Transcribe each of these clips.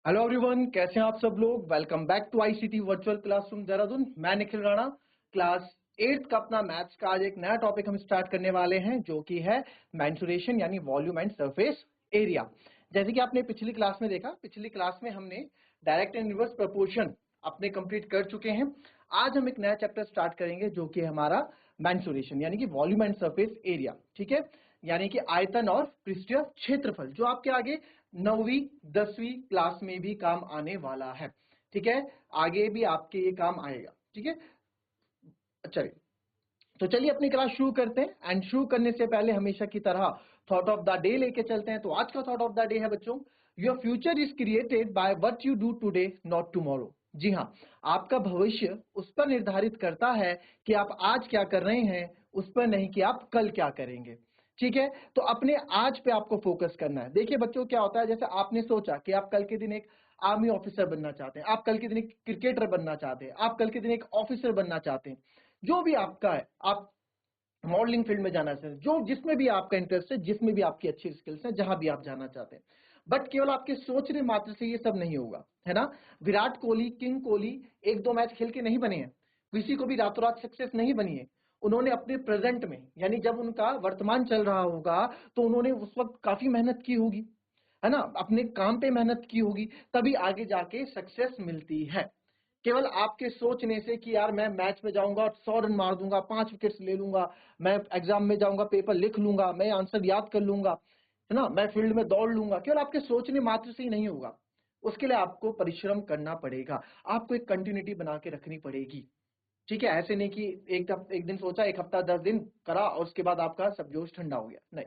Hello everyone, कैसे हैं आप सब लोग। Welcome back to ICT virtual classroom Dehradun. मैं निखिल राणा, क्लास 8 का अपना मैथ्स का आज एक नया टॉपिक हम स्टार्ट करने वाले हैं, जो कि है मेंसुरेशन यानी वॉल्यूम एंड सरफेस एरिया। जैसे कि आपने पिछली क्लास में देखा, पिछली क्लास में हमने डायरेक्ट एंड इनवर्स प्रोपोर्शन अपने कंप्लीट कर चुके हैं। आज हम एक नया चैप्टर स्टार्ट करेंगे, जो कि हमारा मेंसुरेशन यानी कि वॉल्यूम एंड सरफेस एरिया। ठीक है, यानी कि आयतन और पृष्ठीय क्षेत्रफल, जो आपके आगे 9वीं 10वीं क्लास में भी काम आने वाला है। ठीक है, आगे भी आपके ये काम आएगा। ठीक है, चलिए तो चलिए अपनी क्लास शुरू करते हैं। एंड शुरू करने से पहले हमेशा की तरह थॉट ऑफ द डे लेके चलते हैं। तो आज का थॉट ऑफ द डे है बच्चों, your future is created by what you do today not tomorrow. जी हाँ, आपका भविष्य उस पर निर्धारित करता है कि आप आज क्या कर रहे हैं, उस पर नहीं कि आप कल क्या करेंगे। ठीक है, तो अपने आज पे आपको फोकस करना है। देखिए बच्चों, क्या होता है, जैसे आपने सोचा कि आप कल के दिन एक आर्मी ऑफिसर बनना चाहते हैं, आप कल के दिन एक क्रिकेटर बनना चाहते हैं, आप कल के दिन एक ऑफिसर बनना चाहते हैं, जो भी आपका है, आप मॉडलिंग फील्ड में जाना चाहते हैं, जो जिसमें भी आपका इंटरेस्ट है, जिसमें भी आपकी अच्छी स्किल्स हैं, जहां भी आप जाना चाहते हैं। बट केवल आपके सोचने मात्र से ये सब नहीं होगा, है ना। विराट कोहली, किंग कोहली एक दो मैच खेल के नहीं बने हैं, किसी को भी रातों रात सक्सेस नहीं बनी है। उन्होंने अपने प्रेजेंट में, यानी जब उनका वर्तमान चल रहा होगा, तो उन्होंने उस वक्त काफी मेहनत की होगी, है ना, अपने काम पे मेहनत की होगी, तभी आगे जाके सक्सेस मिलती है। केवल आपके सोचने से कि यार मैं मैच में जाऊंगा 100 रन मार दूंगा, 5 विकेट्स ले लूंगा, मैं एग्जाम में जाऊंगा पेपर लिख लूंगा, मैं आंसर याद कर लूंगा, है ना, मैं फील्ड में दौड़ लूंगा, केवल आपके सोचने मात्र से ही नहीं होगा। उसके लिए आपको परिश्रम करना पड़ेगा, आपको एक कंटिन्यूटी बना के रखनी पड़ेगी। ठीक है, ऐसे नहीं कि एक दिन सोचा, एक हफ्ता 10 दिन करा और उसके बाद आपका सब जोश ठंडा हो गया, नहीं।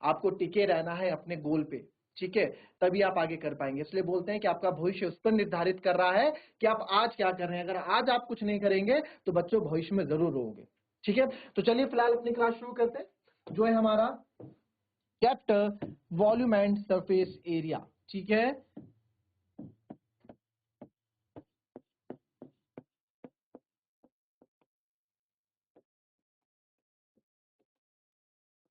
आपको टिके रहना है अपने गोल पे। ठीक है, तभी आप आगे कर पाएंगे। इसलिए बोलते हैं कि आपका भविष्य उस पर निर्धारित कर रहा है कि आप आज क्या कर रहे हैं। अगर आज आप कुछ नहीं करेंगे तो बच्चों भविष्य में जरूर रोगे। ठीक है, तो चलिए फिलहाल अपनी क्लास शुरू करते हैं, जो है हमारा chapter volume and surface area. ठीक है,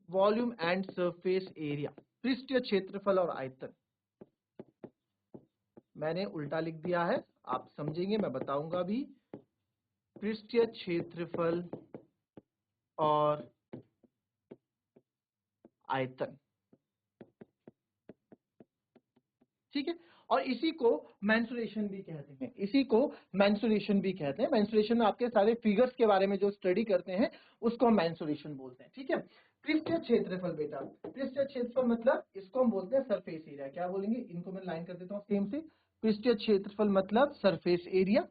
वॉल्यूम एंड सरफेस एरिया, पृष्ठीय क्षेत्रफल और आयतन। मैंने उल्टा लिख दिया है, आप समझेंगे, मैं बताऊंगा भी। पृष्ठीय क्षेत्रफल और आयतन। ठीक है, और इसी को मेंसुरेशन भी कहते हैं, इसी को मेंसुरेशन भी कहते हैं। मेंसुरेशन में आपके सारे फिगर्स के बारे में जो स्टडी करते हैं, उसको हम मेंसुरेशन बोलते हैं। ठीक है, पृष्ठीय क्षेत्रफल बेटा, पृष्ठीय क्षेत्रफल मतलब इसको हम बोलते हैं सरफेस एरिया। क्या बोलेंगे, इनको मैं लाइन कर देता हूँ सेम से। पृष्ठीय क्षेत्रफल मतलब सरफेस एरिया।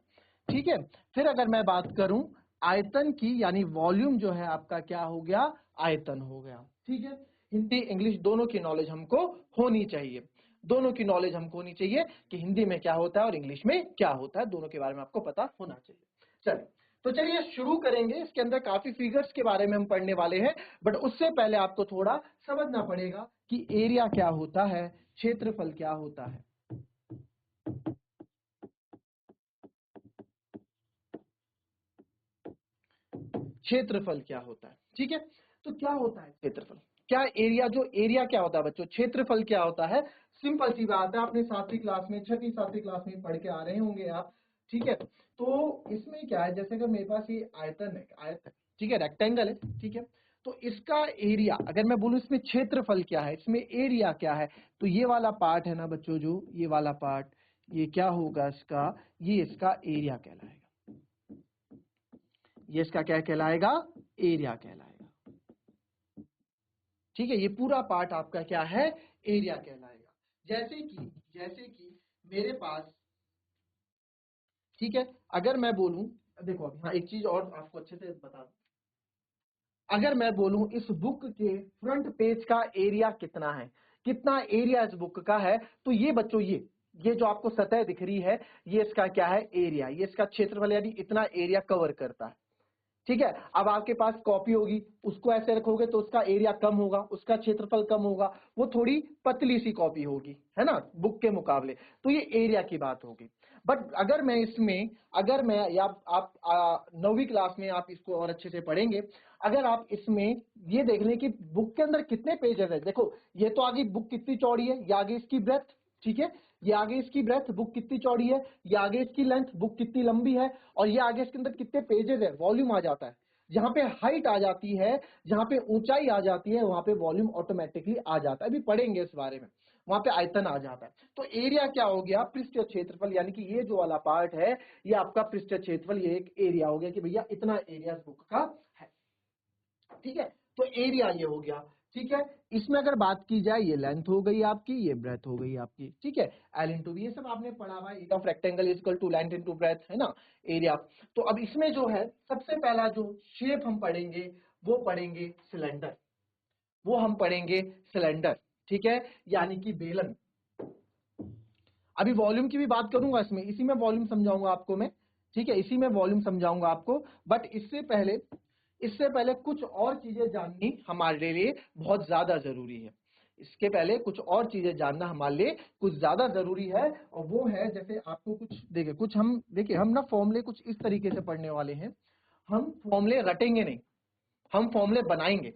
ठीक है, फिर अगर मैं बात करूं आयतन की, यानी वॉल्यूम जो है आपका क्या हो गया, आयतन हो गया। ठीक है, हिंदी इंग्लिश दोनों की नॉलेज हमको होनी चाहिए, दोनों की नॉलेज हमको होनी चाहिए कि हिंदी में क्या होता है और इंग्लिश में क्या होता है, दोनों के बारे में आपको पता होना चाहिए। चलिए तो चलिए शुरू करेंगे। इसके अंदर काफी फिगर्स के बारे में हम पढ़ने वाले हैं, बट उससे पहले आपको थोड़ा समझना पड़ेगा कि एरिया क्या होता है, क्षेत्रफल क्या होता है। क्षेत्रफल क्या होता है। ठीक है, तो क्या होता है क्षेत्रफल, क्या एरिया, जो एरिया क्या होता है बच्चों, क्षेत्रफल क्या होता है। सिंपल सी बात है, आपने 7वीं क्लास में, 6वीं 7वीं क्लास में पढ़ के आ रहे होंगे आप। ठीक है, तो इसमें क्या है, जैसे अगर मेरे पास ये आयतन है, आयत है, ठीक है, रेक्टेंगल है। ठीक है, तो इसका एरिया अगर मैं बोलूं, इसमें क्षेत्रफल क्या है, इसमें एरिया क्या है, तो ये वाला पार्ट है ना बच्चों, जो ये वाला पार्ट, ये क्या होगा इसका, ये इसका एरिया कहलाएगा। ये इसका क्या कहलाएगा, एरिया कहलाएगा। ठीक है, ये पूरा पार्ट आपका क्या है, एरिया कहलाएगा। जैसे कि मेरे पास, ठीक है, अगर मैं बोलूं, देखो अभी हाँ एक चीज और आपको अच्छे से बता दूं, अगर मैं बोलूं इस बुक के फ्रंट पेज का एरिया कितना है, कितना एरिया इस बुक का है, तो ये बच्चों ये जो आपको सतह दिख रही है, ये इसका क्या है, एरिया, ये इसका क्षेत्रफल, यानी इतना एरिया कवर करता है। ठीक है, अब आपके पास कॉपी होगी, उसको ऐसे रखोगे तो उसका एरिया कम होगा, उसका क्षेत्रफल कम होगा, वो थोड़ी पतली सी कॉपी होगी, है ना, बुक के मुकाबले। तो ये एरिया की बात होगी। बट अगर मैं इसमें, अगर मैं या आप 9वीं क्लास में आप इसको और अच्छे से पढ़ेंगे, अगर आप इसमें ये देख लें कि बुक के अंदर कितने पेजेस है। देखो ये तो आगे बुक कितनी चौड़ी है, ये आगे इसकी ब्रेथ। ठीक है, ये आगे इसकी ब्रेथ बुक कितनी चौड़ी है, ये आगे इसकी लेंथ बुक कितनी लंबी है, और ये आगे इसके अंदर कितने पेजेस है, वॉल्यूम आ जाता है। जहां पे हाइट आ जाती है, जहां पे ऊंचाई आ जाती है, वहां पे वॉल्यूम ऑटोमेटिकली आ जाता है। अभी पढ़ेंगे इस बारे में। वहां पे आयतन आ जाता है। तो एरिया क्या हो गया, पृष्ठीय क्षेत्रफल, यानी कि ये जो वाला पार्ट है ये आपका पृष्ठीय क्षेत्रफल, ये एक एरिया हो गया कि भैया इतना एरिया इस बुक का है। ठीक है, तो एरिया ये हो गया। ठीक है, इसमें अगर बात की जाए, ये लेंथ हो गई आपकी, ये ब्रेथ हो गई आपकी। ठीक है, एल इंटू बी, ये सब आपने पढ़ा हुआ है, area of rectangle is equal to length into breadth, है ना, एरिया। तो अब इसमें जो है सबसे पहला जो शेप हम पढ़ेंगे वो पढ़ेंगे सिलेंडर, वो हम पढ़ेंगे सिलेंडर। ठीक है, यानी कि बेलन। अभी वॉल्यूम की भी बात करूंगा इसमें, इसी में वॉल्यूम समझाऊंगा आपको मैं। ठीक है, इसी में वॉल्यूम समझाऊंगा आपको। बट इससे पहले कुछ और चीजें जाननी हमारे लिए बहुत ज्यादा जरूरी है। इसके पहले कुछ और चीजें जानना हमारे लिए कुछ ज्यादा जरूरी है, और वो है, जैसे आपको कुछ हम ना फॉर्मूले कुछ इस तरीके से पढ़ने वाले हैं। हम फॉर्मूले रटेंगे नहीं, हम फॉर्मूले बनाएंगे।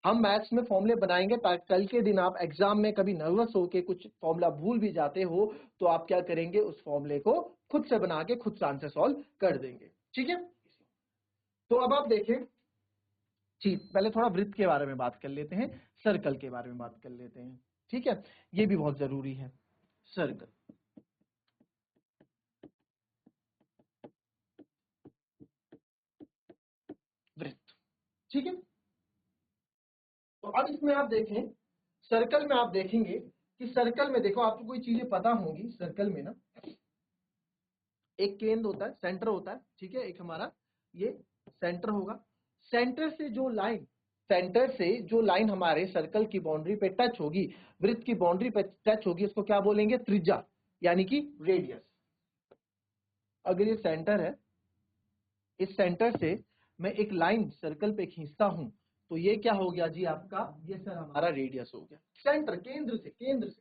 हम मैथ्स में फॉर्मूले बनाएंगे ताकि कल के दिन आप एग्जाम में कभी नर्वस होके कुछ फॉर्मूला भूल भी जाते हो तो आप क्या करेंगे, उस फॉर्मूले को खुद से बना के खुद से आंसर सॉल्व कर देंगे। ठीक है, तो अब आप देखें, ठीक, पहले थोड़ा वृत्त के बारे में बात कर लेते हैं, सर्कल के बारे में बात कर लेते हैं। ठीक है, ये भी बहुत जरूरी है, सर्कल, वृत्त। ठीक है, तो अब इसमें आप देखें, सर्कल में आप देखेंगे कि सर्कल में देखो आपको कोई चीजें पता होंगी। सर्कल में ना एक केंद्र होता है, सेंटर होता है। ठीक है, एक हमारा ये सेंटर होगा। सेंटर से जो लाइन सेंटर से जो लाइन हमारे सर्कल की बाउंड्री पे टच होगी, वृत्त की बाउंड्री पे टच होगी, इसको क्या बोलेंगे, त्रिज्या, यानी कि रेडियस। अगर ये सेंटर है, इस सेंटर से मैं एक लाइन सर्कल पे खींचता हूं तो ये क्या हो गया जी आपका, ये सर हमारा रेडियस हो गया। सेंटर, केंद्र से।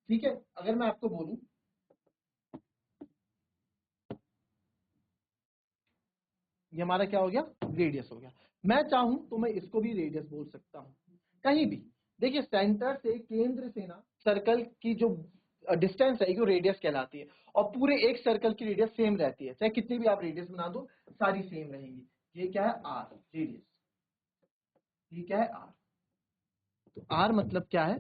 ठीक है, अगर मैं आपको बोलूं ये हमारा क्या हो गया, रेडियस हो गया। मैं चाहूं तो मैं इसको भी रेडियस बोल सकता हूं, कहीं भी। देखिए, सेंटर से केंद्र से ना सर्कल की जो डिस्टेंस है वो रेडियस कहलाती है, और पूरे एक सर्कल की रेडियस सेम रहती है, चाहे कितनी भी आप रेडियस बना दो सारी सेम रहेंगी। ये क्या है, आर, रेडियस। ये क्या है, आर। तो आर मतलब क्या है,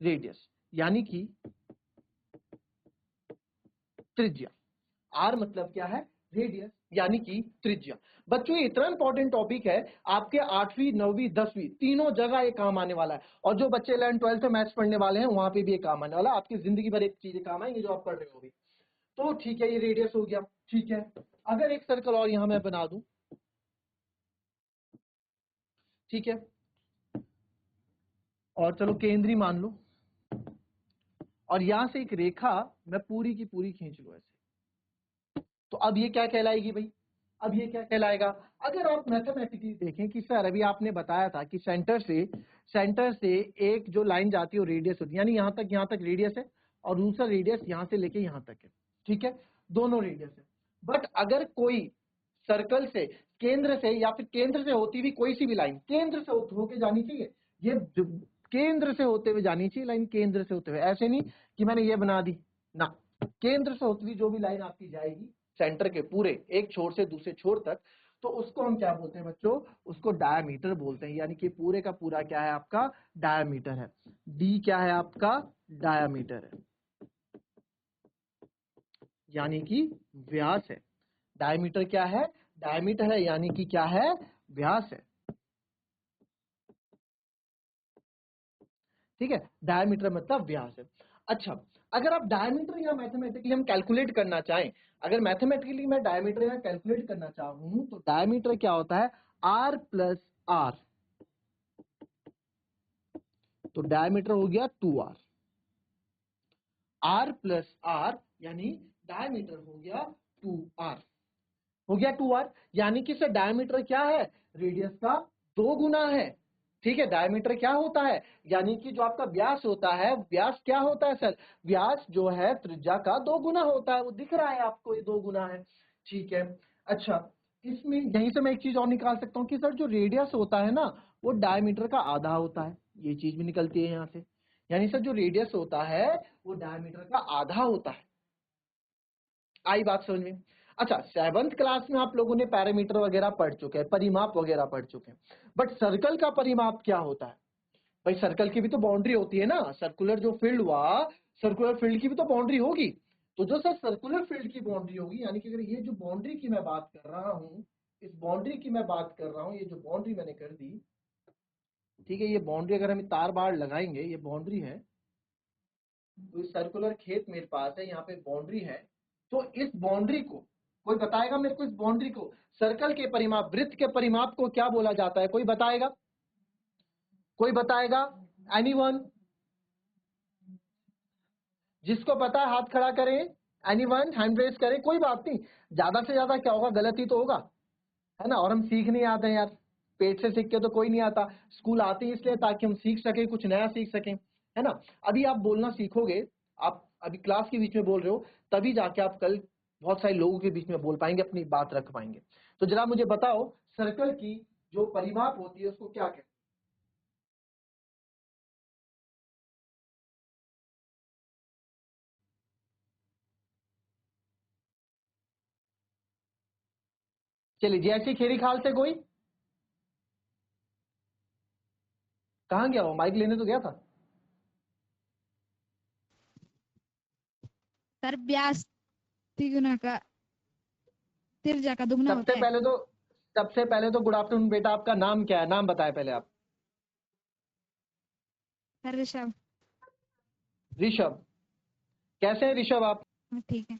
रेडियस, यानी कि त्रिज्या। आर मतलब क्या है, रेडियस, यानी कि त्रिज्या। बच्चों ये इतना इंपॉर्टेंट टॉपिक है, आपके 8वीं 9वीं 10वीं तीनों जगह ये काम आने वाला है। और जो बच्चे 11 12 में मैथ्स पढ़ने वाले हैं वहां पे भी ये काम आने वाला है। आपकी जिंदगी भर एक चीजें काम आएंगे जो आप पढ़ रहे हो अभी। तो ठीक है, ये रेडियस हो गया। ठीक है, अगर एक सर्कल और यहां मैं बना दूं, ठीक है, और चलो केंद्रीय मान लो, और यहां से एक रेखा मैं पूरी की पूरी खींच लूं ऐसे, तो अब ये क्या कहलाएगी भाई, अब ये क्या कहलाएगा। अगर आप मैथमेटिकली देखें कि सर अभी आपने बताया था कि सेंटर से एक जो लाइन जाती है वो रेडियस होती है, यानी यहां तक रेडियस है, और दूसरा रेडियस यहां से लेके यहां तक है। ठीक है, दोनों रेडियस है। बट अगर कोई सर्कल से, केंद्र से, या फिर केंद्र से होती हुई कोई सी भी लाइन केंद्र से होके जानी चाहिए, ये केंद्र से होते हुए जानी चाहिए लाइन, केंद्र से होते हुए, ऐसे नहीं कि मैंने ये बना दी ना। केंद्र से होती हुई जो भी लाइन आपकी जाएगी सेंटर के पूरे एक छोर से दूसरे छोर तक, तो उसको हम क्या बोलते हैं बच्चों, उसको डायामीटर बोलते हैं। यानी कि पूरे का पूरा क्या है आपका, डायामीटर है। डी क्या है आपका, डायामीटर है, यानी कि व्यास है। डायमीटर क्या है, डायमीटर है, यानी कि क्या है, व्यास है। ठीक है, डायमीटर मतलब व्यास है। अच्छा, अगर आप डायमीटर या मैथमेटिकली हम कैलकुलेट करना चाहें, अगर मैथमेटिकली मैं डायमीटर या कैलकुलेट करना चाहूं तो डायमीटर क्या होता है, आर प्लस आर। तो डायमीटर हो गया 2r, आर प्लस आर यानी डायमीटर हो गया 2r, हो गया 2r। यानी कि सर डायमीटर क्या है, रेडियस का 2 गुना है। ठीक है, डायमीटर क्या होता है, यानी कि जो आपका व्यास होता है, व्यास क्या होता है सर, व्यास जो है त्रिज्या का 2 गुना होता है। वो दिख रहा है आपको, ये 2 गुना है। ठीक है, अच्छा, इसमें यहीं से मैं एक चीज और निकाल सकता हूँ कि सर जो रेडियस होता है ना वो डायमीटर का आधा होता है, ये चीज भी निकलती है यहाँ से। यानी सर जो रेडियस होता है वो डायमीटर का आधा होता है। आई बात समझ में? अच्छा, 7th क्लास में आप लोगों ने पैरामीटर वगैरह पढ़ चुके हैं, परिमाप वगैरह पढ़ चुके हैं, बट सर्कल का परिमाप क्या होता है? भाई सर्कल की भी तो बाउंड्री होती है ना, सर्कुलर जो फील्ड हुआ, सर्कुलर फील्ड की भी तो बाउंड्री होगी। तो जो सर सर्कुलर फील्ड की बाउंड्री होगी, यानी कि अगर ये जो बाउंड्री की मैं बात कर रहा हूँ, इस बाउंड्री की मैं बात कर रहा हूँ, ये जो बाउंड्री मैंने कर दी, ठीक है, ये बाउंड्री अगर हम तार बार लगाएंगे, ये बाउंड्री है, तो इस सर्कुलर खेत मेरे पास है, यहाँ पे बाउंड्री है, तो इस बाउंड्री को कोई बताएगा मेरे को, इस बाउंड्री को सर्कल के परिमाप, वृत्त के परिमाप को क्या बोला जाता है? कोई बताएगा? कोई बताएगा? एनीवन? जिसको पता है हाथ खड़ा करें। एनीवन? हैंड रेज करें। कोई बात नहीं, ज्यादा से ज्यादा क्या होगा, गलती तो होगा, है ना। और हम सीख नहीं आते हैं यार, पेट से सीख के तो कोई नहीं आता, स्कूल आते हैं इसलिए ताकि हम सीख सकें, कुछ नया सीख सकें, है ना। अभी आप बोलना सीखोगे, आप अभी क्लास के बीच में बोल रहे हो, तभी जाके आप कल बहुत सारे लोगों के बीच में बोल पाएंगे, अपनी बात रख पाएंगे। तो जरा मुझे बताओ, सर्कल की जो परिमाप होती है उसको क्या कहते हैं? चलिए, जैसी खेरी खाल से कोई कहाँ गया? वो माइक लेने तो गया था। सर व्यास तिगुना का तिरजा का दुगना सबसे होता है। पहले तो सबसे पहले तो गुड आफ्टरनून बेटा, आपका नाम क्या है? नाम बताएं पहले आप। सर ऋषभ। ऋषभ। कैसे हैं ऋषभ आप? ठीक है।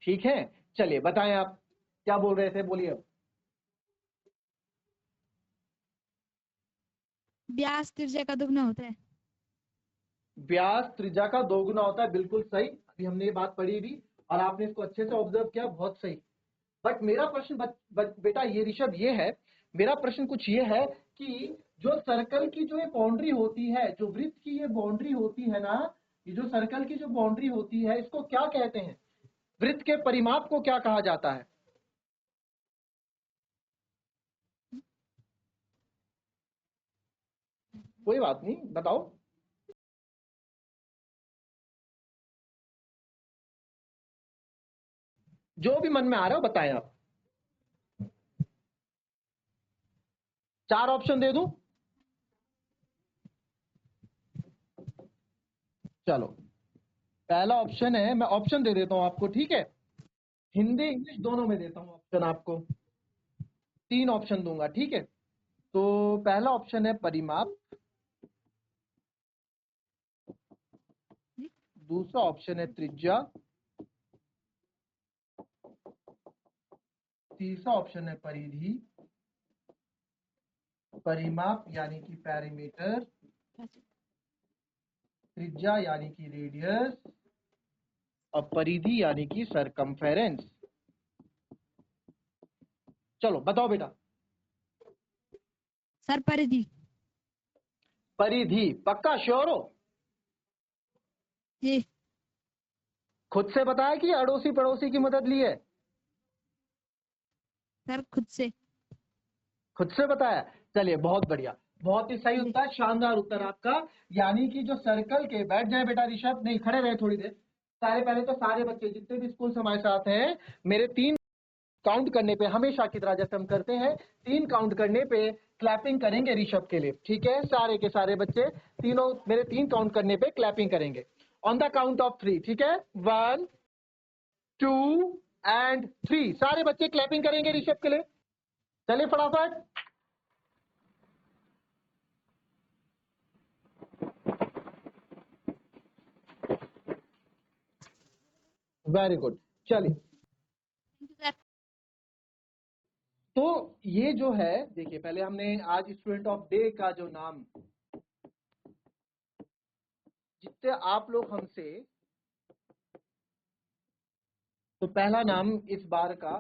ठीक है, चलिए बताएं आप क्या बोल रहे थे, बोलिए अब। व्यास तिरजा का दुगना होता है। व्यास त्रिज्या का दोगुना होता है, बिल्कुल सही, अभी हमने ये बात पढ़ी भी और आपने इसको अच्छे से ऑब्जर्व किया, बहुत सही। बट मेरा प्रश्न बेटा ये ऋषभ ये है, मेरा प्रश्न कुछ ये है कि जो सर्कल की जो ये बाउंड्री होती है, जो वृत्त की ये बाउंड्री होती है ना, ये जो सर्कल की जो बाउंड्री होती है, इसको क्या कहते हैं? वृत्त के परिमाप को क्या कहा जाता है? कोई बात नहीं, बताओ। जो भी मन में आ रहा हो बताएं आप। 4 ऑप्शन दे दूं? चलो, पहला ऑप्शन है, मैं ऑप्शन दे देता हूं आपको, ठीक है, हिंदी इंग्लिश दोनों में देता हूं ऑप्शन आपको, 3 ऑप्शन दूंगा, ठीक है। तो पहला ऑप्शन है परिमाप, दूसरा ऑप्शन है त्रिज्या, तीसरा ऑप्शन है परिधि, परिमाप यानी कि पैरामीटर, त्रिज्या यानी कि रेडियस, और परिधि यानी कि सरकमफेरेंस। चलो बताओ बेटा। सर परिधि। परिधि पक्का श्योर हो? जी। खुद से बताया कि अड़ोसी पड़ोसी की मदद ली है? सर खुद से। खुद से बताया, चलिए बहुत बढ़िया, बहुत ही सही जी। उत्तर, शानदार उत्तर आपका। यानी कि जो सर्कल के, बैठ जाए बेटा ऋषभ, नहीं खड़े रहे थोड़ी देर सारे, पहले तो सारे बच्चे जितने भी स्कूल से हमारे साथ हैं, मेरे 3 काउंट करने पे, हमेशा की तरह जैसे हम करते हैं, 3 काउंट करने पे क्लैपिंग करेंगे ऋषभ के लिए, ठीक है। सारे के सारे बच्चे तीनों मेरे 3 काउंट करने पे क्लैपिंग करेंगे, ऑन द काउंट ऑफ 3, ठीक है। 1 2 एंड 3, सारे बच्चे क्लैपिंग करेंगे ऋषभ के लिए। चलिए फटाफट। वेरी गुड, चलिए। सर तो ये जो है, देखिए पहले हमने आज स्टूडेंट ऑफ डे का जो नाम, जितने आप लोग हमसे, तो पहला नाम इस बार का,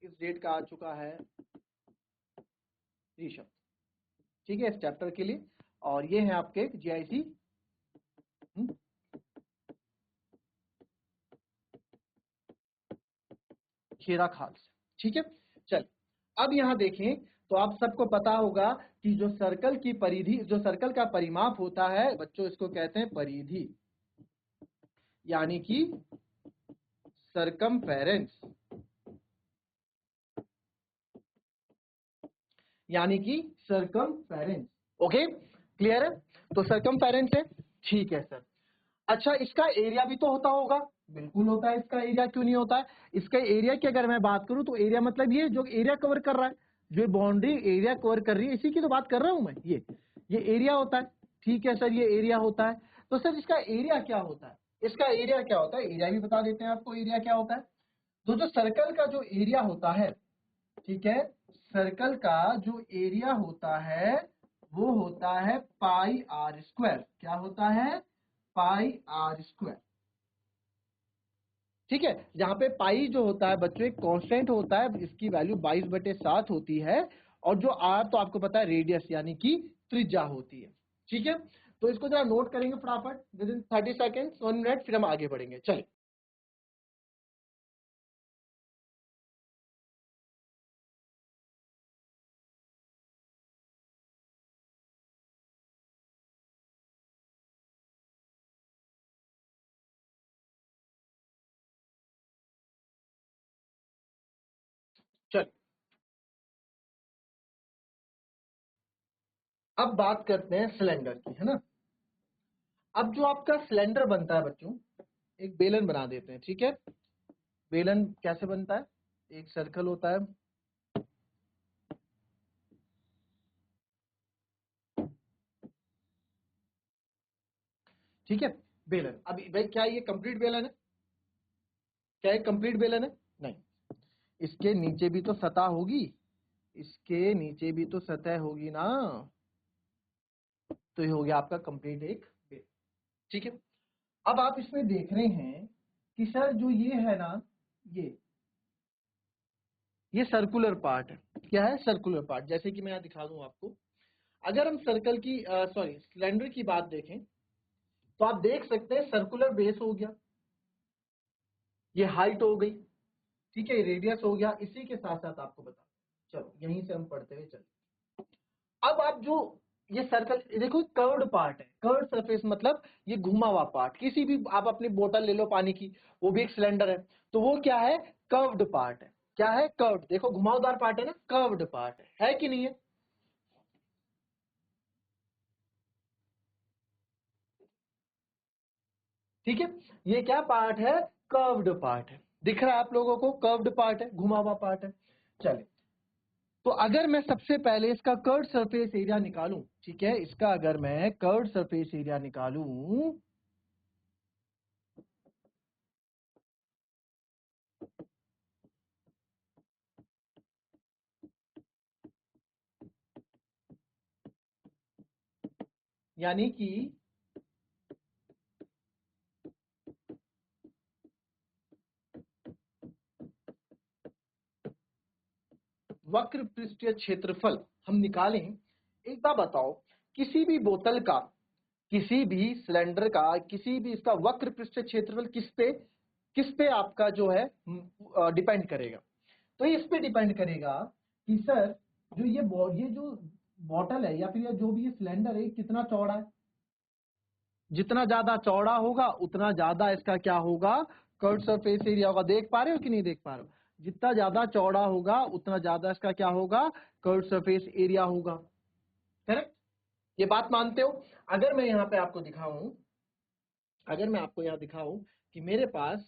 इस डेट का आ चुका है ऋषभ, ठीक है, इस चैप्टर के लिए। और ये है आपके जीआईसी खेरा खाल से, ठीक है। चल अब यहां देखें, तो आप सबको पता होगा कि जो सर्कल की परिधि, जो सर्कल का परिमाप होता है बच्चों, इसको कहते हैं परिधि, यानी कि सरकमफेरेंस, यानी कि सरकमफेरेंस। ओके, क्लियर है? तो सरकमफेरेंस है, ठीक है सर। अच्छा, इसका एरिया भी तो होता होगा? बिल्कुल होता है। इसका एरिया क्यों नहीं होता है? इसका एरिया की अगर मैं बात करूं तो एरिया मतलब ये जो एरिया कवर कर रहा है, जो बाउंड्री एरिया कवर कर रही है, इसी की तो बात कर रहा हूं मैं। ये एरिया होता है, ठीक है सर, ये एरिया होता है। तो सर इसका एरिया क्या होता है? इसका एरिया क्या होता है, एरिया भी बता देते हैं आपको। एरिया क्या होता है? तो जो सर्कल का जो एरिया होता है, ठीक है, सर्कल का जो एरिया होता है वो होता है पाई आर स्क्वायर। क्या होता है? पाई आर स्क्वायर। ठीक है, यहाँ पे पाई जो होता है बच्चों एक कांस्टेंट होता है, इसकी वैल्यू 22/7 होती है। और जो आर तो आपको पता है रेडियस यानी कि त्रिज्या होती है। ठीक है, तो इसको जरा नोट करेंगे फटाफट विद इन 30 सेकेंड्स, 1 मिनट, फिर हम आगे बढ़ेंगे। चलिए, चलिए अब बात करते हैं सिलेंडर की, है ना। अब जो आपका सिलेंडर बनता है बच्चों, एक बेलन बना देते हैं, ठीक है। बेलन कैसे बनता है? एक सर्कल होता है, ठीक है, बेलन। अभी भाई क्या ये कंप्लीट बेलन है? क्या ये कंप्लीट बेलन है? नहीं, इसके नीचे भी तो सतह होगी, इसके नीचे भी तो सतह होगी ना। तो ये हो गया आपका कंप्लीट एक बेलन, ठीक है। अब आप इसमें देख रहे हैं कि सर जो ये है ना, ये ये सर्कुलर पार्ट है। क्या है? Circular part. जैसे कि मैं यहाँ दिखा दूं आपको, अगर हम सर्कल की सॉरी सिलेंडर की बात देखें तो आप देख सकते हैं सर्कुलर बेस हो गया, ये हाइट हो गई, ठीक है, रेडियस हो गया। इसी के साथ साथ आपको बता, चलो यहीं से हम पढ़ते हुए चलते। अब आप जो ये सर्कल देखो, कर्व्ड पार्ट है। कर्व्ड सरफेस मतलब ये घुमा हुआ पार्ट। किसी भी आप अपनी बोतल ले लो पानी की, वो भी एक सिलेंडर है, तो वो क्या है? कर्व्ड पार्ट है। क्या है? कर्व्ड। देखो घुमावदार पार्ट है ना, कर्व्ड पार्ट है कि नहीं है? ठीक है, ये क्या पार्ट है? कर्व्ड पार्ट है। दिख रहा है आप लोगों को? कर्व्ड पार्ट है, घुमा हुआ पार्ट है। चलिए, तो अगर मैं सबसे पहले इसका कर्व्ड सरफेस एरिया निकालूं, ठीक है, इसका अगर मैं कर्व्ड सरफेस एरिया निकालूं, यानी कि वक्र पृष्ठीय क्षेत्रफल हम निकालें। एक बात बताओ, किसी भी बोतल का, किसी भी सिलेंडर का, किसी भी इसका वक्र पृष्ठीय क्षेत्रफल किस पे आपका जो है डिपेंड करेगा? तो इस पे डिपेंड करेगा कि सर जो ये जो बॉटल है या फिर जो भी ये सिलेंडर है कितना चौड़ा है। जितना ज्यादा चौड़ा होगा उतना ज्यादा इसका क्या होगा? कर्व सरफेस एरिया होगा। देख पा रहे हो कि नहीं देख पा रहे हो? जितना ज्यादा चौड़ा होगा उतना ज्यादा इसका क्या होगा? कर्व सरफेस एरिया होगा। करेक्ट? ये बात मानते हो? अगर मैं यहाँ पे आपको दिखाऊं, अगर मैं आपको यहाँ दिखाऊं कि मेरे पास,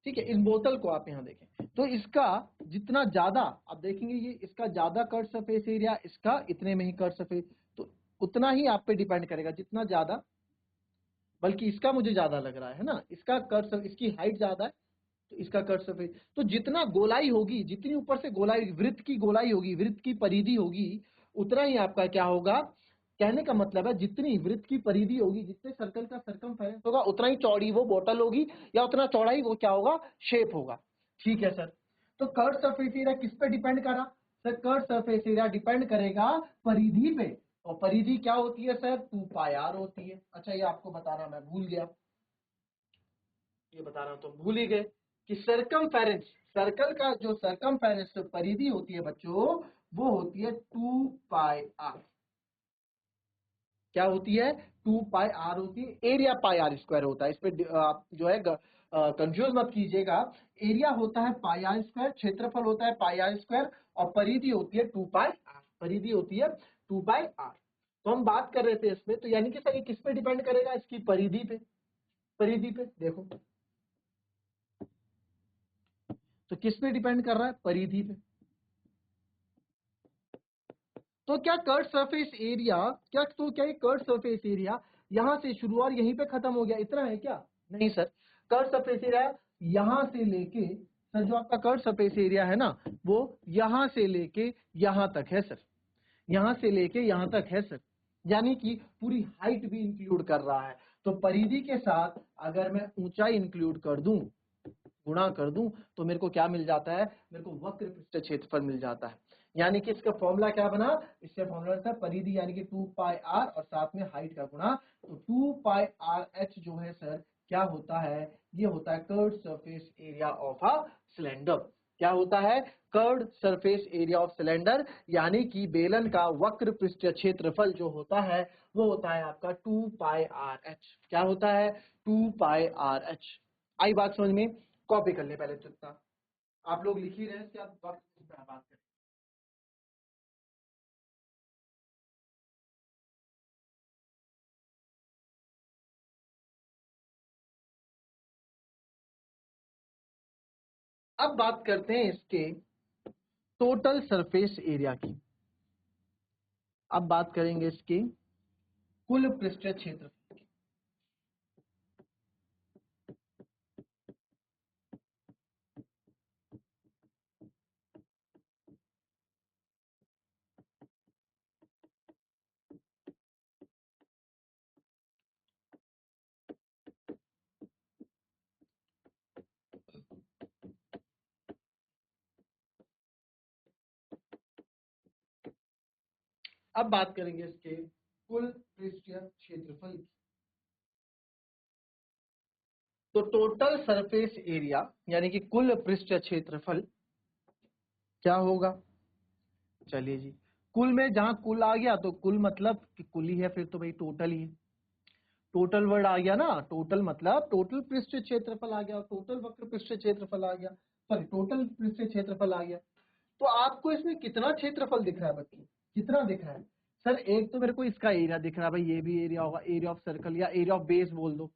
ठीक है, इस बोतल को आप यहाँ देखें तो इसका जितना ज्यादा आप देखेंगे, ये इसका ज्यादा कर्व सरफेस एरिया, इसका इतने में ही कर्व सरफेस, तो उतना ही आप पे डिपेंड करेगा जितना ज्यादा, बल्कि इसका मुझे ज्यादा लग रहा है ना, इसका कर्व, इसकी हाइट ज्यादा है तो इसका कर्व सरफेस, तो जितना गोलाई होगी, जितनी ऊपर से गोलाई, वृत्त की गोलाई होगी, वृत्त की परिधि होगी, उतना ही आपका क्या होगा? कहने का मतलब है जितनी वृत्त की परिधि होगी, जितने सर्कल का सरकमफेरेंस होगा, उतना ही चौड़ी वो बोतल होगी, या उतना चौड़ा ही वो क्या होगा? शेप होगा। ठीक है सर, तो कर्व सरफेस एरिया किस पे डिपेंड करा? Sir curve surface area depend करेगा परिधि पे। और परिधि क्या होती है सर? 2πr होती है। अच्छा, ये आपको बताना मैं भूल गया, ये बता रहा हूं तो भूल ही गए कि सरकमफेरेंस, सर्कल का जो सरकमफेरेंस परिधि होती है बच्चों, वो होती है 2 पाई आर। क्या होती है? 2 पाई आर होती है। एरिया पाई आर स्क्वायर होता है। इस पे आप जो है कंफ्यूज मत कीजिएगा। एरिया होता है पाई आर स्क्वायर, क्षेत्रफल होता है पाई आर स्क्वायर, और परिधि होती है 2 पाई आर। परिधि होती है 2 पाई आर। तो हम बात कर रहे थे इसमें, तो यानी कि सर ये किस पे डिपेंड करेगा? इसकी परिधि पे। परिधि पे देखो, तो किस पे डिपेंड कर रहा है? परिधि पे। तो क्या कर्व सरफेस एरिया, क्या ये कर्व सरफेस एरिया यहां से शुरू और यहीं पे खत्म हो गया, इतना है क्या? नहीं सर, कर्व सरफेस एरिया यहां से लेके, सर जो आपका कर्व सरफेस एरिया है ना, वो यहां से लेके यहां तक है सर। यहां से लेके यहां तक है सर, यानी कि पूरी हाइट भी इंक्लूड कर रहा है। तो परिधि के साथ अगर मैं ऊंचाई इंक्लूड कर दूं, गुणा कर दूं, तो मेरे को क्या मिल जाता है? मेरे को वक्र पृष्ठ क्षेत्रफल मिल जाता है। यानी कि इसका फॉर्मूला क्या बना? इससे फॉर्मूला था परिधि यानी कि 2 पाई आर और साथ में हाइट का गुणा। तो 2 पाई आर एच जो है सर क्या होता है? ये होता है curved surface area of a cylinder. क्या होता है? Curved surface area of cylinder, यानी कि बेलन का वक्र पृष्ठ क्षेत्रफल जो होता है वो होता है आपका 2 पाई आर एच। क्या होता है? 2 पाई आर एच। आई बात समझ में? कॉपी कर ले पहले चुपता। आप लोग लिख ही रहे हैं, इसके आप वक्त बात करें। अब बात करते हैं इसके टोटल सरफेस एरिया की। अब बात करेंगे इसके कुल पृष्ठीय क्षेत्र। अब बात करेंगे इसके कुल पृष्ठीय क्षेत्रफल की। तो टोटल सरफेस एरिया यानी कि कुल पृष्ठीय क्षेत्रफल क्या होगा? चलिए जी, कुल में जहां कुल आ गया तो कुल मतलब कि कुल ही है, फिर तो भाई टोटल ही है। टोटल वर्ड आ गया ना, टोटल मतलब टोटल पृष्ठीय क्षेत्रफल आ गया, टोटल वक्र पृष्ठीय क्षेत्रफल आ गया, सॉरी टोटल पृष्ठीय क्षेत्रफल आ गया। तो आपको इसमें कितना क्षेत्रफल दिख रहा है बच्चों? कितना दिख रहा है? सर एक तो मेरे को इसका एरिया दिख रहा है भाई, ये भी एरिया होगा, एरिया ऑफ सर्कल या एरिया ऑफ बेस बोल दो।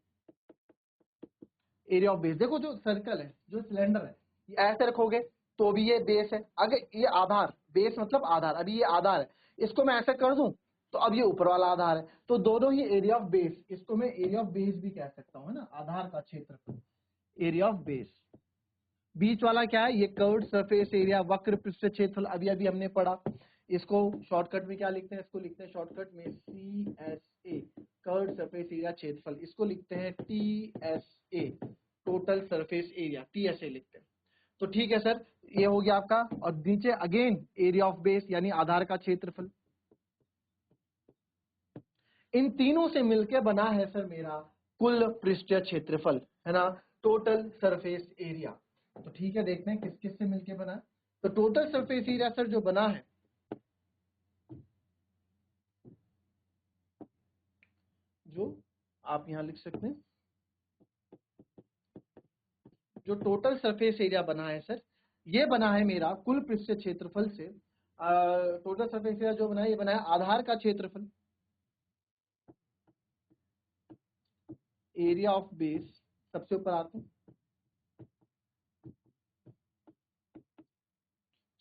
एरिया ऑफ बेस, देखो जो सर्कल है, जो सिलेंडर है, ये ऐसे रखोगे तो भी ये बेस है। अगर ये आधार, बेस मतलब आधार, अभी ये आधार है, इसको मैं ऐसे कर दूं तो अब ये ऊपर वाला आधार है, तो दोनों ही एरिया ऑफ बेस, इसको मैं एरिया ऑफ बेस भी कह सकता हूँ, है ना, आधार का क्षेत्रफल, एरिया ऑफ बेस। बीच वाला क्या है? ये कर्व्ड सरफेस एरिया, वक्र पृष्ठ क्षेत्रफल, अभी अभी हमने पढ़ा। इसको शॉर्टकट में क्या लिखते हैं? इसको लिखते हैं शॉर्टकट में CSA, कर्व्ड सरफेस एरिया क्षेत्रफल। इसको लिखते हैं TSA, total surface area, TSA लिखते हैं। तो ठीक है सर, ये हो गया आपका। और नीचे अगेन एरिया ऑफ बेस यानी आधार का क्षेत्रफल। इन तीनों से मिलकर बना है सर मेरा कुल पृष्ठीय क्षेत्रफल, है ना, टोटल सरफेस एरिया। तो ठीक है, देखते हैं किस किस से मिलकर बना है। तो टोटल सरफेस एरिया सर जो बना है, जो आप यहां लिख सकते हैं, जो टोटल सरफेस एरिया बना है सर, ये बना है मेरा कुल पृष्ठीय क्षेत्रफल से। टोटल सरफेस एरिया जो बना है, ये बना है आधार का क्षेत्रफल, एरिया ऑफ बेस, सबसे ऊपर आते हैं।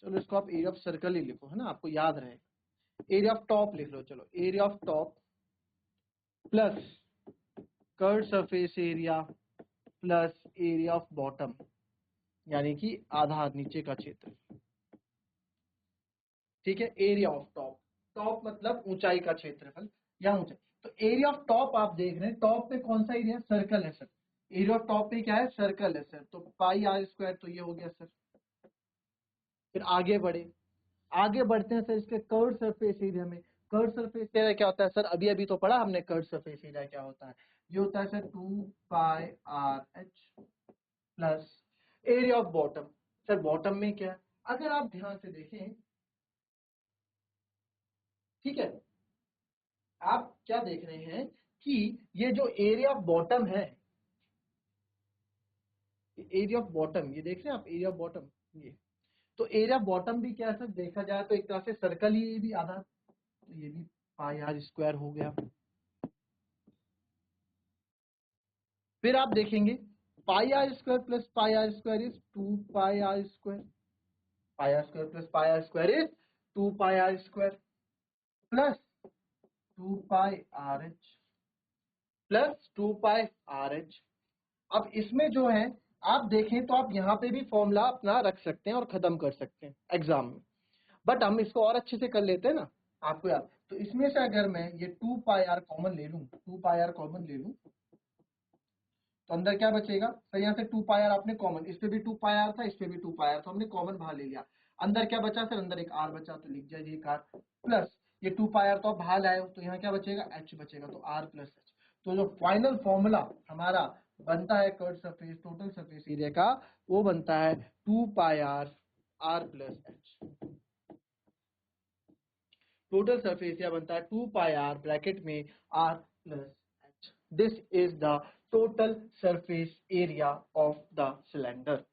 चलो इसको आप एरिया ऑफ सर्कल ही लिखो, है ना, आपको याद रहेगा। एरिया ऑफ टॉप लिख लो, चलो area of top plus curve surface area plus area of bottom, यानी कि आधार, नीचे का क्षेत्र। ठीक है, एरिया ऑफ टॉप, टॉप मतलब ऊंचाई का क्षेत्रफल या ऊंचाई। तो एरिया ऑफ टॉप आप देख रहे हैं, टॉप पे कौन सा एरिया? सर्कल है सर। एरिया ऑफ टॉप पे क्या है? सर्कल है सर, तो पाई आर स्क्वायर, तो ये हो गया सर। फिर आगे बढ़े, आगे बढ़ते हैं सर इसके कर्व सरफेस एरिया में। कर्व सरफेस एरिया क्या होता है सर? अभी अभी तो पढ़ा हमने कर्व सरफेस एरिया क्या होता है। ये होता है sir 2 pi r h plus area of bottom. Sir bottom में क्या है? अगर आप ध्यान से देखें, ठीक है, आप क्या देख रहे हैं कि ये जो एरिया ऑफ बॉटम है, एरिया ऑफ बॉटम, ये देख रहे हैं आप एरिया ऑफ बॉटम, ये तो एरिया बॉटम भी क्या है सर, देखा जाए तो एक तरह से सर्कल ही, ये भी आधा, तो ये भी पाई आर स्क्वायर हो गया। फिर आप देखेंगे pi r square plus pi r square is 2 pi r square, pi r square plus pi r square is 2 pi r square plus 2 pi r h plus 2 pi r h. अब इसमें जो है आप देखें तो आप यहाँ पे भी फॉर्मूला अपना रख सकते हैं और खत्म कर सकते हैं एग्जाम में, बट हम इसको और अच्छे से कर लेते हैं ना, आपको याद। तो इसमें से अगर मैं ये 2 पाई आर कॉमन ले लूं, 2 पाई आर कॉमन ले लूं, तो अंदर क्या बचेगा सर, यहाँ से 2 पाई आर आपने कॉमन, इस पे भी 2 पाई आर था, इस पे भी 2 पाई आर, तो हमने कॉमन बाहर ले लिया। अंदर क्या बचा सर, अंदर एक आर बचा, तो लिख जाइए एक आर प्लस ये 2 पाई आर तो आप बाहर लाए हो, तो यहाँ क्या बचेगा, एच बचेगा, तो आर प्लस एच। तो जो फाइनल फॉर्मूला हमारा बनता है curve surface total surface area का, वो बनता है 2 pi r r plus h. Total surface area बनता है 2 पाई आर ब्रैकेट में r plus h. This is the total surface area of the cylinder.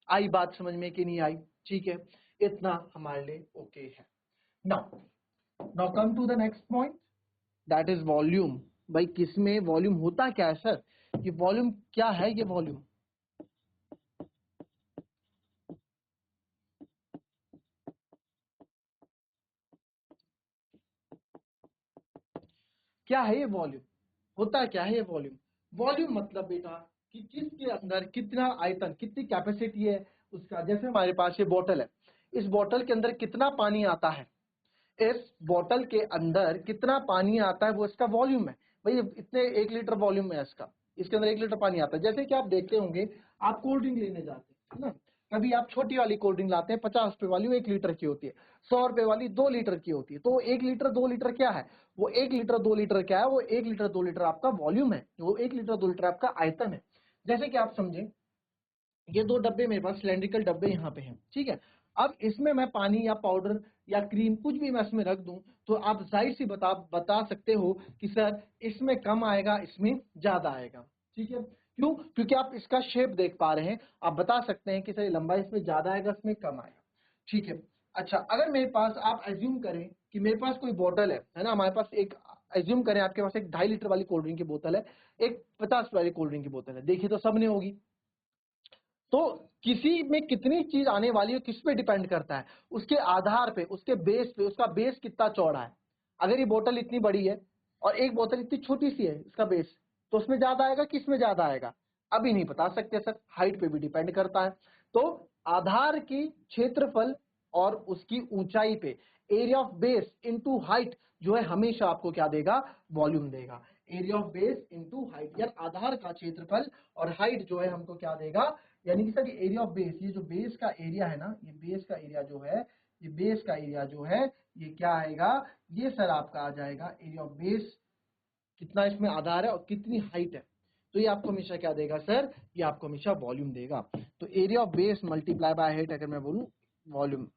आई बात समझ में कि नहीं आई? ठीक है, इतना हमारे लिए ओके है। Now now come to the next point, that is volume. भाई किसमें वॉल्यूम होता क्या है सर, ये वॉल्यूम क्या है, ये वॉल्यूम क्या है, ये वॉल्यूम होता क्या है, ये वॉल्यूम? वॉल्यूम मतलब बेटा कि किसके अंदर कितना आयतन, कितनी कैपेसिटी है उसका। जैसे हमारे पास ये बोतल है, इस बोतल के अंदर कितना पानी आता है, इस बोतल के अंदर कितना पानी आता है वो इसका वॉल्यूम है। भाई इतने 1 लीटर वॉल्यूम है इसका, इसके अंदर 1 लीटर पानी आता है। जैसे कि आप देखते होंगे, आप कोल्ड ड्रिंक लेने जाते हैं ना, कभी आप छोटी वाली कोल्ड ड्रिंक लाते हैं, 50 रुपए वाली, वो 1 लीटर की होती है, 100 रुपए वाली 2 लीटर की होती है। तो 1 लीटर 2 लीटर क्या है, वो 1 लीटर 2 लीटर क्या है, वो 1 लीटर 2 लीटर आपका वॉल्यूम है, वो 1 लीटर 2 लीटर आपका आयतन है। जैसे कि आप समझे, ये 2 डब्बे मेरे पास सिलेंड्रिकल डब्बे यहाँ पे हैं, ठीक है। अब इसमें मैं पानी या पाउडर या क्रीम कुछ भी मैं इसमें रख दूं, तो आप जाहिर सी बता सकते हो कि सर इसमें कम आएगा, इसमें ज्यादा आएगा, ठीक है। क्यों? क्योंकि आप इसका शेप देख पा रहे हैं, आप बता सकते हैं कि सर लंबाई इसमें ज्यादा आएगा, इसमें कम आएगा, ठीक है। अच्छा, अगर मेरे पास, आप एज्यूम करें कि मेरे पास कोई बोतल है ना, हमारे पास एक, एज्यूम करें आपके पास एक 2.5 लीटर वाली कोल्ड ड्रिंक की बोतल है, एक 50 वाली कोल्ड ड्रिंक की बोतल है, देखिए तो सबने होगी। तो किसी में कितनी चीज आने वाली है किस पे डिपेंड करता है, उसके आधार पे, उसके बेस पे, उसका बेस कितना चौड़ा है। अगर ये बोतल इतनी बड़ी है और एक बोतल इतनी छोटी सी है, इसका बेस, तो उसमें ज्यादा आएगा, किस में ज्यादा आएगा, अभी नहीं बता सकते सर, हाइट पे भी डिपेंड करता है। तो आधार की क्षेत्रफल और उसकी ऊंचाई पे area of base into height जो है हमेशा आपको क्या देगा, वॉल्यूम देगा। Area of base into height, यानी आधार का क्षेत्रफल और हाइट जो है हमको क्या देगा, यानी कि सर एरिया ऑफ बेस, ये जो बेस का एरिया है ना, ये बेस का एरिया जो है, ये बेस का एरिया जो है, ये क्या आएगा, ये सर आपका आ जाएगा एरिया ऑफ बेस, कितना इसमें आधार है और कितनी हाइट है, तो ये आपको हमेशा क्या देगा सर, ये आपको हमेशा वॉल्यूम देगा। तो area of base multiply by height अगर मैं बोलूं वॉल्यूम,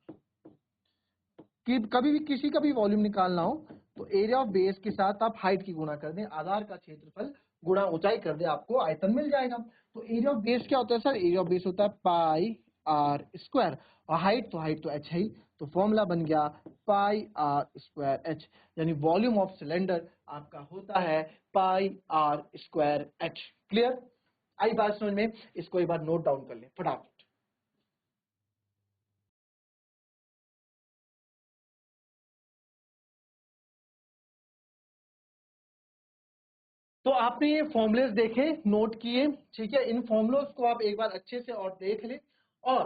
कि कभी भी किसी का भी वॉल्यूम निकालना हो तो एरिया ऑफ बेस के साथ आप हाइट की गुणा कर दें, आधार का क्षेत्रफल गुणा ऊंचाई कर दे, आपको आयतन मिल जाएगा। तो एरिया ऑफ बेस क्या होता है सर, एरिया ऑफ बेस होता है पाई आर स्क्वायर, और हाइट तो एच है, तो फॉर्मूला बन गया पाई आर स्क्वायर एच, यानी वॉल्यूम ऑफ सिलेंडर आपका होता है पाई आर स्क्वायर एच। क्लियर? आई बात समझ में? इसको एक बार नोट डाउन कर लें फटाफट। तो आपने ये फॉर्मुलेस देखे, नोट किए, ठीक है। इन फॉर्मुलोस को आप एक बार अच्छे से और देख लें, और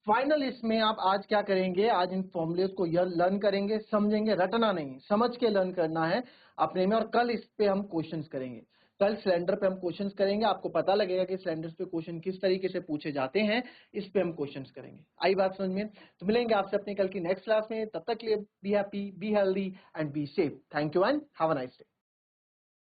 फाइनल इसमें आप आज क्या करेंगे, आज इन फॉर्मुलेस को लर्न करेंगे, समझेंगे, रटना नहीं, समझ के लर्न करना है अपने में। और कल इस पे हम क्वेश्चंस करेंगे, कल सिलेंडर पे हम क्वेश्चंस करेंगे, आपको पता लगेगा कि सिलेंडर्स पे क्वेश्चन किस तरीके से पूछे जाते हैं, इस पे हम क्वेश्चंस करेंगे। आई बात समझ में? तो मिलेंगे आपसे अपने कल की नेक्स्ट क्लास में, तब तक के लिए be happy, be healthy and be safe. Thank you and have a nice day.